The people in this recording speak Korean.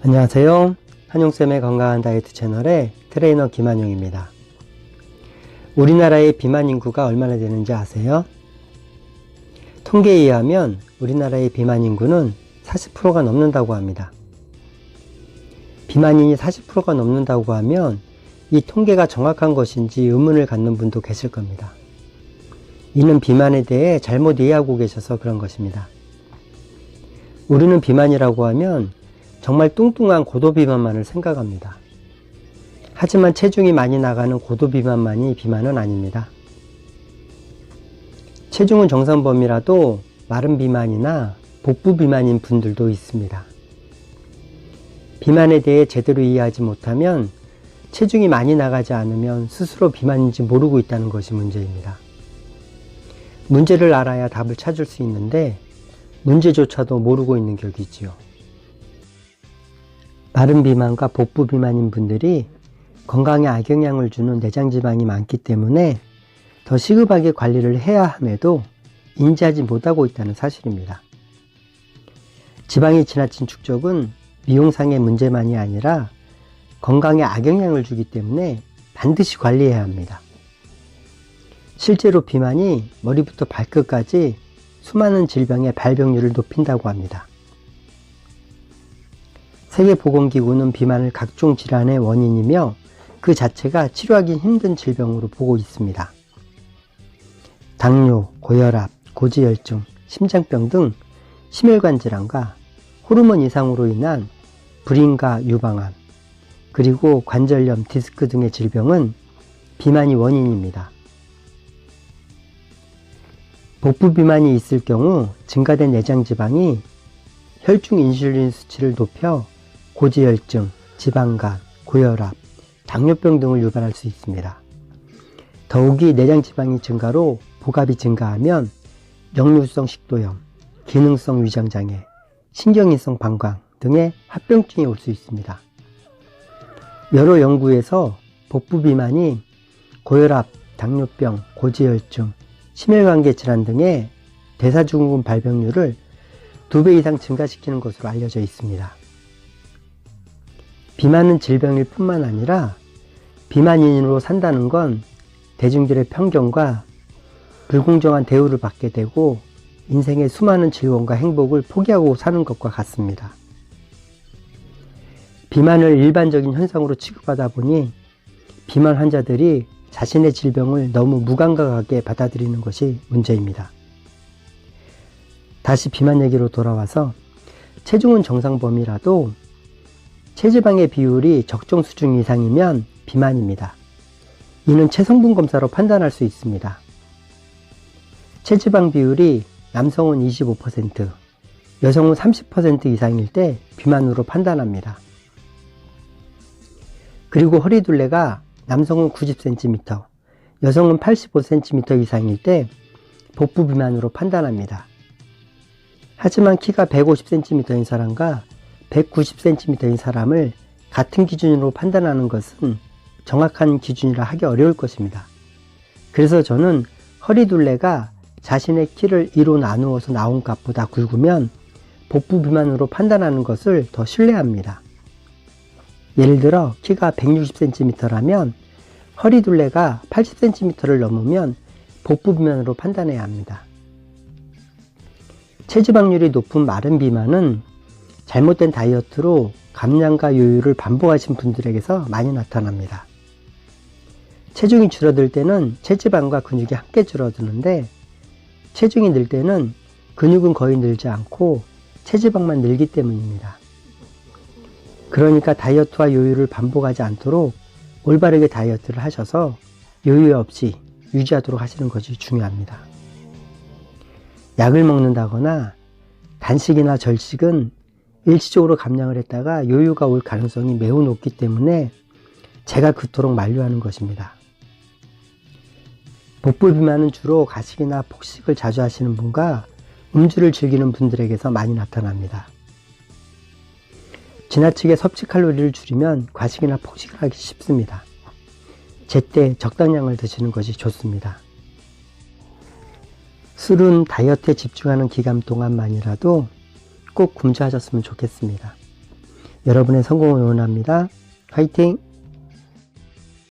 안녕하세요. 한용쌤의 건강한 다이어트 채널의 트레이너 김한용입니다. 우리나라의 비만 인구가 얼마나 되는지 아세요? 통계에 의하면 우리나라의 비만 인구는 40%가 넘는다고 합니다. 비만인이 40%가 넘는다고 하면 이 통계가 정확한 것인지 의문을 갖는 분도 계실 겁니다. 이는 비만에 대해 잘못 이해하고 계셔서 그런 것입니다. 우리는 비만이라고 하면 정말 뚱뚱한 고도비만만을 생각합니다. 하지만 체중이 많이 나가는 고도비만만이 비만은 아닙니다. 체중은 정상 범위라도 마른 비만이나 복부 비만인 분들도 있습니다. 비만에 대해 제대로 이해하지 못하면 체중이 많이 나가지 않으면 스스로 비만인지 모르고 있다는 것이 문제입니다. 문제를 알아야 답을 찾을 수 있는데 문제조차도 모르고 있는 격이지요. 마른 비만과 복부 비만인 분들이 건강에 악영향을 주는 내장지방이 많기 때문에 더 시급하게 관리를 해야 함에도 인지하지 못하고 있다는 사실입니다. 지방이 지나친 축적은 미용상의 문제만이 아니라 건강에 악영향을 주기 때문에 반드시 관리해야 합니다. 실제로 비만이 머리부터 발끝까지 수많은 질병의 발병률을 높인다고 합니다. 세계보건기구는 비만을 각종 질환의 원인이며 그 자체가 치료하기 힘든 질병으로 보고 있습니다. 당뇨, 고혈압, 고지혈증, 심장병 등 심혈관 질환과 호르몬 이상으로 인한 불임과 유방암, 그리고 관절염, 디스크 등의 질병은 비만이 원인입니다. 복부 비만이 있을 경우 증가된 내장지방이 혈중 인슐린 수치를 높여 고지혈증, 지방간, 고혈압, 당뇨병 등을 유발할 수 있습니다. 더욱이 내장지방이 증가로 복압이 증가하면 역류성 식도염, 기능성 위장장애, 신경인성 방광 등의 합병증이 올 수 있습니다. 여러 연구에서 복부 비만이 고혈압, 당뇨병, 고지혈증, 심혈관계 질환 등의 대사증후군 발병률을 2배 이상 증가시키는 것으로 알려져 있습니다. 비만은 질병일 뿐만 아니라 비만인으로 산다는 건 대중들의 편견과 불공정한 대우를 받게 되고 인생의 수많은 즐거움과 행복을 포기하고 사는 것과 같습니다. 비만을 일반적인 현상으로 취급하다 보니 비만 환자들이 자신의 질병을 너무 무감각하게 받아들이는 것이 문제입니다. 다시 비만 얘기로 돌아와서 체중은 정상 범위라도 체지방의 비율이 적정 수준 이상이면 비만입니다. 이는 체성분 검사로 판단할 수 있습니다. 체지방 비율이 남성은 25%, 여성은 30% 이상일 때 비만으로 판단합니다. 그리고 허리둘레가 남성은 90cm, 여성은 85cm 이상일 때 복부 비만으로 판단합니다. 하지만 키가 150cm인 사람과 190cm인 사람을 같은 기준으로 판단하는 것은 정확한 기준이라 하기 어려울 것입니다. 그래서 저는 허리둘레가 자신의 키를 2로 나누어서 나온 값보다 굵으면 복부 비만으로 판단하는 것을 더 신뢰합니다. 예를 들어 키가 160cm라면 허리둘레가 80cm를 넘으면 복부 비만으로 판단해야 합니다. 체지방률이 높은 마른 비만은 잘못된 다이어트로 감량과 요요를 반복하신 분들에게서 많이 나타납니다. 체중이 줄어들 때는 체지방과 근육이 함께 줄어드는데 체중이 늘 때는 근육은 거의 늘지 않고 체지방만 늘기 때문입니다. 그러니까 다이어트와 요요를 반복하지 않도록 올바르게 다이어트를 하셔서 요요 없이 유지하도록 하시는 것이 중요합니다. 약을 먹는다거나 단식이나 절식은 일시적으로 감량을 했다가 요요가 올 가능성이 매우 높기 때문에 제가 그토록 만류하는 것입니다. 복부 비만은 주로 가식이나 폭식을 자주 하시는 분과 음주를 즐기는 분들에게서 많이 나타납니다. 지나치게 섭취 칼로리를 줄이면 과식이나 폭식을 하기 쉽습니다. 제때 적당량을 드시는 것이 좋습니다. 술은 다이어트에 집중하는 기간 동안만이라도 꼭 금주하셨으면 좋겠습니다. 여러분의 성공을 응원합니다. 화이팅!